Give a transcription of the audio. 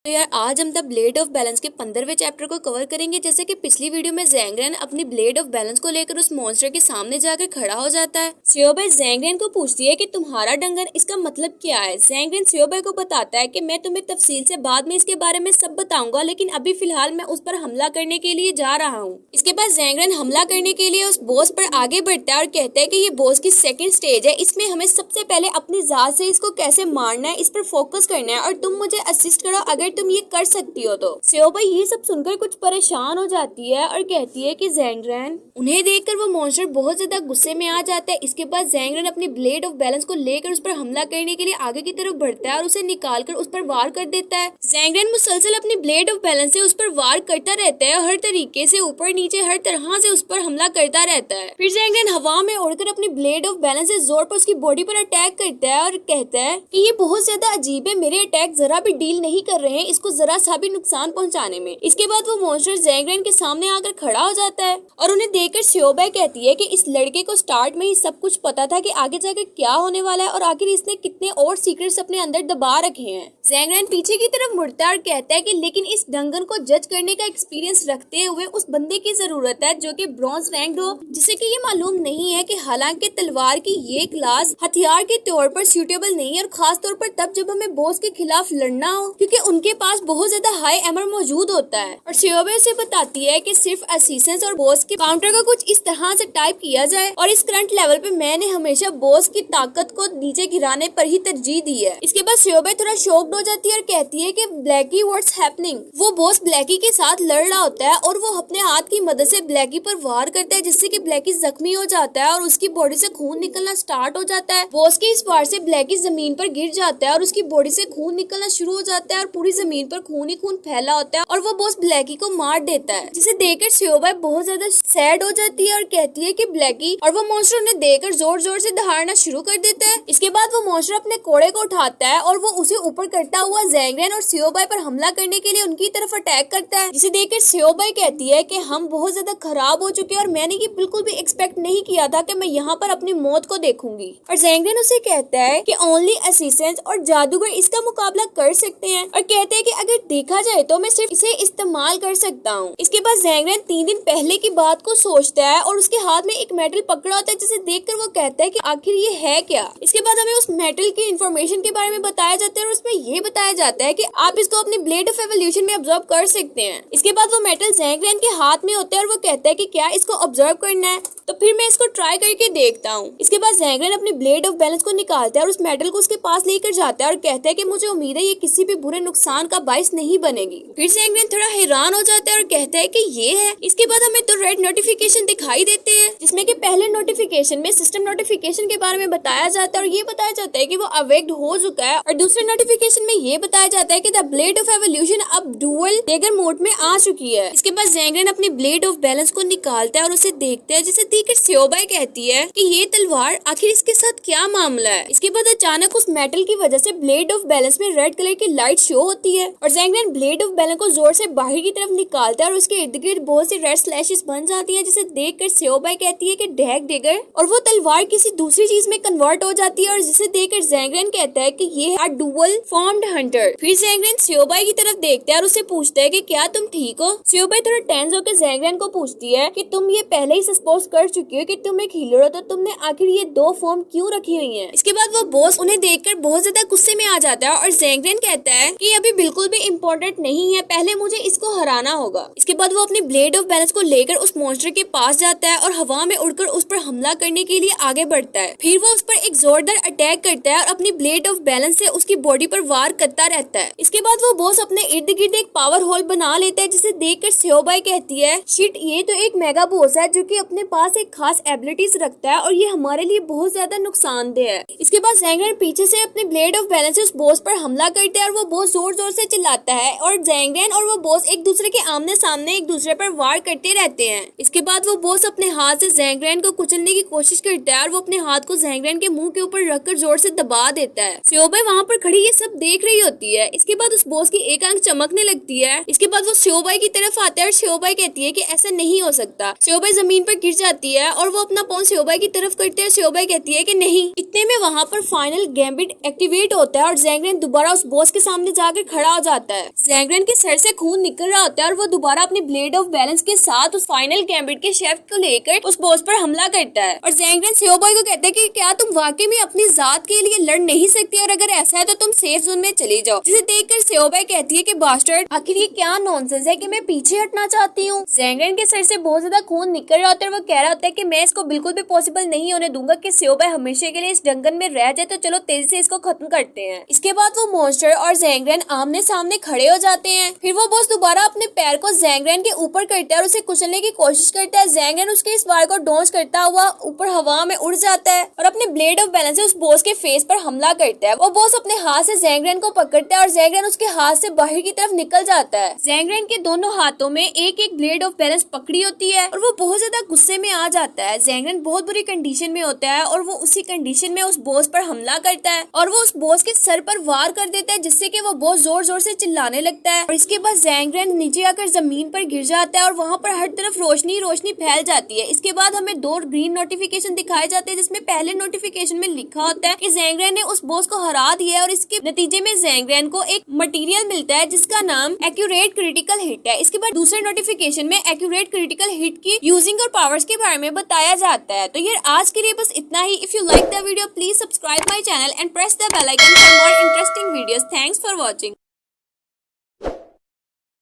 तो यार आज हम द ब्लेड ऑफ बैलेंस के 15वें चैप्टर को कवर करेंगे। जैसे कि पिछली वीडियो में ज़ैंगरेन अपनी ब्लेड ऑफ बैलेंस को लेकर उस मॉन्स्टर के सामने जाकर खड़ा हो जाता है। सियोबाई ज़ैंगरेन को पूछती है कि तुम्हारा डंगन इसका मतलब क्या है। ज़ैंगरेन सियोबाई को बताता है कि मैं तुम्हें तफसील से बाद में इसके बारे में सब बताऊंगा, लेकिन अभी फिलहाल मैं उस पर हमला करने के लिए जा रहा हूँ। इसके बाद ज़ैंगरेन हमला करने के लिए उस बॉस पर आगे बढ़ता है और कहता है कि ये बॉस की सेकंड स्टेज है, इसमें हमें सबसे पहले अपनी जात से इसको कैसे मारना है इस पर फोकस करना है और तुम मुझे असिस्ट करो अगर तुम ये कर सकती हो तो। सियोबाई ये सब सुनकर कुछ परेशान हो जाती है और कहती है कि ज़ैंगरेन, उन्हें देखकर वो मॉन्स्टर बहुत ज्यादा गुस्से में आ जाता है। इसके बाद ज़ैंगरेन अपनी ब्लेड ऑफ बैलेंस को लेकर उस पर हमला करने के लिए आगे की तरफ बढ़ता है और उसे निकालकर उस पर वार कर देता है। ज़ैंगरेन मुसलसल अपनी ब्लेड ऑफ बैलेंस से उस पर वार करता रहता है और हर तरीके से ऊपर नीचे हर तरह से उस पर हमला करता रहता है। फिर ज़ैंगरेन हवा में उड़कर अपनी ब्लेड ऑफ बैलेंस से जोर पर उसकी बॉडी पर अटैक करता है और कहता है कि ये बहुत ज्यादा अजीब है, मेरे अटैक जरा भी डील नहीं कर रहे हैं इसको जरा सा भी नुकसान पहुंचाने में। इसके बाद वो मॉन्स्टर ज़ैंगरेन के सामने आकर खड़ा हो जाता है और उन्हें देखकर सियोबाई कहती है कि इस लड़के को स्टार्ट में ही सब कुछ पता था कि आगे जाकर क्या होने वाला है और आखिर इसने कितने और सीक्रेट्स अपने अंदर दबा रखे हैं। ज़ैंगरेन पीछे की तरफ मुड़ता है और कहता है कि लेकिन इस डंगन को जज करने का एक्सपीरियंस रखते हुए उस बंदे की जरूरत है जो कि ब्रॉन्ज रैंक्ड हो, जिसे कि ये मालूम नहीं है कि हालांकि तलवार की ये क्लास हथियार के तौर पर सूटेबल नहीं है और खास तौर पर तब जब हमें बॉस के खिलाफ लड़ना हो, क्योंकि उनके पास बहुत ज्यादा हाई एमर मौजूद होता है। और सियोबाई से बताती है कि सिर्फ असिस्टेंस और बॉस के काउंटर का कुछ इस तरह से टाइप किया जाए और इस करंट लेवल पे मैंने हमेशा बॉस की ताकत को नीचे गिराने पर ही तरजीह दी है। इसके बाद सियोबाई थोड़ा शॉक्ड हो जाती है और कहती है कि ब्लैकी व्हाट्स हैपनिंग। वो बॉस ब्लैकी के साथ लड़ रहा होता है और वो अपने हाथ की मदद से ब्लैकी पर वार करता है, जिससे कि ब्लैकी जख्मी हो जाता है और उसकी बॉडी से खून निकलना स्टार्ट हो जाता है। बॉस के इस वार से ब्लैकी जमीन पर गिर जाता है और उसकी बॉडी से खून निकलना शुरू हो जाता है और पूरी जमीन पर खून ही खून फैला होता है और वो बॉस ब्लैकी को मार देता है, जिसे देखकर सियोबाई बहुत ज्यादा सैड हो जाती है और कहती है कि ब्लैकी, और वो मॉन्स्टर उन्हें देखकर जोर जोर से दहाड़ना शुरू कर देता है। इसके बाद वो मॉन्स्टर अपने कोड़े को उठाता है और वो उसे ऊपर करता हुआ ज़ैंगरेन और सियोबाई पर हमला करने के लिए उनकी तरफ अटैक करता है, जिसे देखकर सियोबाई कहती है कि हम बहुत ज्यादा खराब हो चुके हैं और मैंने ये बिल्कुल भी एक्सपेक्ट नहीं किया था कि मैं यहाँ पर अपनी मौत को देखूंगी। और ज़ैंगरेन उसे कहता है कि ओनली असिस्टेंस और जादूगर इसका मुकाबला कर सकते हैं और कहते हैं कि अगर देखा जाए तो मैं सिर्फ इसे इस्तेमाल कर सकता हूँ। इसके बाद ज़ैंगरेन 3 दिन पहले की बात को सोचता है और उसके हाथ में एक मेटल पकड़ा होता है, जिसे देखकर वो कहता है कि आखिर ये है क्या। इसके बाद हमें उस मेटल की इंफॉर्मेशन के बारे में बताया जाता है और उसमें ये बताया जाता है कि आप इसको अपनी ब्लेड ऑफ एवोल्यूशन में ऑब्जर्व कर सकते हैं। इसके बाद वो मेटल ज़ैंगरेन के हाथ में होता है और वो कहता है कि क्या इसको ऑब्जर्व करना है, तो फिर मैं इसको ट्राई करके देखता हूँ। इसके बाद ज़ैंगरेन अपनी ब्लेड ऑफ बैलेंस को निकालता है और उस मेटल को उसके पास लेकर जाता है और कहता है कि मुझे उम्मीद है ये किसी भी बुरे नुकसान का बाइस नहीं बनेगी। फिर ज़ैंगरेन थोड़ा हैरान हो जाता है और कहता है कि ये है। इसके बाद हमें तो रेड नोटिफिकेशन दिखाई देते हैं, जिसमें कि पहले नोटिफिकेशन में सिस्टम नोटिफिकेशन के बारे में बताया जाता है और ये बताया जाता है कि वो अवेक्ड हो चुका है, और दूसरे नोटिफिकेशन में ये बताया जाता है कि द ब्लेड ऑफ एवोल्यूशन अब डुअल डेगर मोड में आ चुकी है। इसके बाद ज़ैंगरेन अपनी ब्लेड ऑफ बैलेंस को निकालता है और उसे देखता है, जिसे देखकर सियोबाई कहती है कि ये तलवार आखिर इसके साथ क्या मामला है। इसके बाद अचानक उस मेटल की वजह से ब्लेड ऑफ बैलेंस में रेड कलर की लाइट शो होती है और ज़ैंगरेन ब्लेड ऑफ बैलेंस को जोर से बाहर की तरफ निकालता है और उसके इर्द गिर्द बहुत सी रेड स्लैशेस बन जाती है, जिसे देखकर सियोबाई कहती है कि डैग डिगर, और वो तलवार किसी दूसरी चीज में कन्वर्ट हो जाती है और जिसे देखकर ज़ैंगरेन कहता है कि ये है डुअल फॉर्म्ड हंटर। फिर ज़ैंगरेन सियोबाई की तरफ देखता है और उसे पूछता है कि क्या तुम ठीक हो। सियोबाई थोड़ा टेंस होकर ज़ैंगरेन को पूछती है कि तुम ये पहले ही सस्पोज कर चुकी हो कि तुम एक हीलर हो, तो तुमने आखिर ये 2 फॉर्म क्यों रखी हुई है। इसके बाद वो बॉस उन्हें देखकर बहुत ज्यादा गुस्से में आ जाता है और ज़ैंगरेन कहता है कि अभी बिल्कुल भी इम्पोर्टेंट नहीं है, पहले मुझे इसको हराना होगा। इसके बाद वो अपनी ब्लेड ऑफ बैलेंस को लेकर उस मॉन्स्टर के पास जाता है और हवा में उड़कर उस पर हमला करने के लिए आगे बढ़ता है। फिर वो उस पर एक जोरदार अटैक करता है और अपनी ब्लेड ऑफ बैलेंस से उसकी बॉडी पर वार करता रहता है। इसके बाद वो बॉस अपने इर्द गिर्द एक पावर होल बना लेता है, जिसे देखकर सियोबाई कहती है शिट, ये तो एक मेगा बॉस है जो कि अपने पास एक खास एबिलिटीज रखता है और ये हमारे लिए बहुत ज्यादा नुकसानदेह है। इसके बाद ज़ैंगरेन पीछे से अपने ब्लेड ऑफ बैलेंस से उस बॉस पर हमला करता है और वो बॉस जोर जोर से चिल्लाता है और ज़ैंगरेन और वो बॉस एक दूसरे के आमने सामने एक दूसरे पर वार करते रहते हैं। इसके बाद वो बॉस अपने हाथ से ज़ैंगरेन को कुचलने की कोशिश करता है और वो अपने हाथ को ज़ैंगरेन के मुंह के ऊपर रखकर जोर से दबा देता है। सियोबाई वहाँ पर खड़ी ये सब देख रही होती है। इसके बाद उस बॉस की एक आंख चमकने लगती है। इसके बाद वो सियोबाई की तरफ आता है और सियोबाई कहती है कि ऐसा नहीं हो सकता। सियोबाई जमीन पर गिर जाती है और वो अपना पाँव सियोबाई की तरफ करते हैं। सियोबाई कहती है कि नहीं। इतने में वहाँ पर फाइनल गैम्बिट एक्टिवेट होता है और ज़ैंगरेन दोबारा उस बॉस के सामने जाकर खड़ा हो जाता है। जैंगरेन के सर से खून निकल रहा होता है और वो दोबारा अपनी ब्लेड ऑफ बैलेंस के साथ उस फाइनल गैम्बिट के शेफ को लेकर उस बॉस पर हमला करता है और जैंगरेन सेओ बॉय को कहता है कि क्या तुम वाकई में अपनी जात के लिए लड़ नहीं सकती और अगर ऐसा है तो तुम सेफ जोन में चली जाओ। जिसे देखकर सेओ बॉय कहती है कि बास्टर्ड आखिर ये क्या नॉनसेंस है कि मैं पीछे हटना चाहती हूँ। जैंगरेन के सर से बहुत ज्यादा खून निकल रहा होता है और वो कह रहा होता है कि मैं इसको बिल्कुल भी पॉसिबल नहीं होने दूंगा कि सेओ बॉय हमेशा के लिए इस जंगल में रह जाए, तो चलो तेजी से इसको खत्म करते हैं। इसके बाद वो मॉन्स्टर और जैंगरेन आमने सामने खड़े हो जाते हैं। फिर वो बॉस दोबारा अपने पैर को जैंगरेन के ऊपर करता है और उसे कुचलने की कोशिश करता है। जैंगरेन उसके इस बार को डॉन्स करता हुआ ऊपर हवा में उड़ जाता है और अपने ब्लेड ऑफ बैलेंस से उस बॉस के फेस पर हमला करता है। वो बॉस अपने हाथ से जैंगरेन को पकड़ता है और जैंगरेन उसके हाथ से बाहर की तरफ निकल जाता है। जैंगरेन के दोनों हाथों में एक एक ब्लेड ऑफ बैलेंस पकड़ी होती है और वो बहुत ज्यादा गुस्से में आ जाता है। जैंगरेन बहुत बुरी कंडीशन में होता है और वो उसी कंडीशन में उस बॉस पर हमला करता है और वो उस बॉस के सर पर वार कर देता है, जिससे कि वो बहुत जोर जोर से चिल्लाने लगता है। और इसके बाद जैंगरेन नीचे आकर जमीन पर गिर जाता है और वहाँ पर हर तरफ रोशनी रोशनी फैल जाती है। इसके बाद हमें 2 ग्रीन नोटिफिकेशन दिखाए जाते हैं, जिसमें पहले नोटिफिकेशन में लिखा होता है कि जैंगरेन ने उस बॉस को हरा दिया है और इसके नतीजे में जैंगरेन को एक मटेरियल मिलता है जिसका नाम एक्यूरेट क्रिटिकल हिट है। इसके बाद दूसरे नोटिफिकेशन में एक्यूरेट क्रिटिकल हिट की यूजिंग और पावर्स के बारे में बताया जाता है। तो यार आज के लिए बस इतना ही। If you like the video please subscribe my channel and press the bell icon for more interesting videos. Thanks for watching.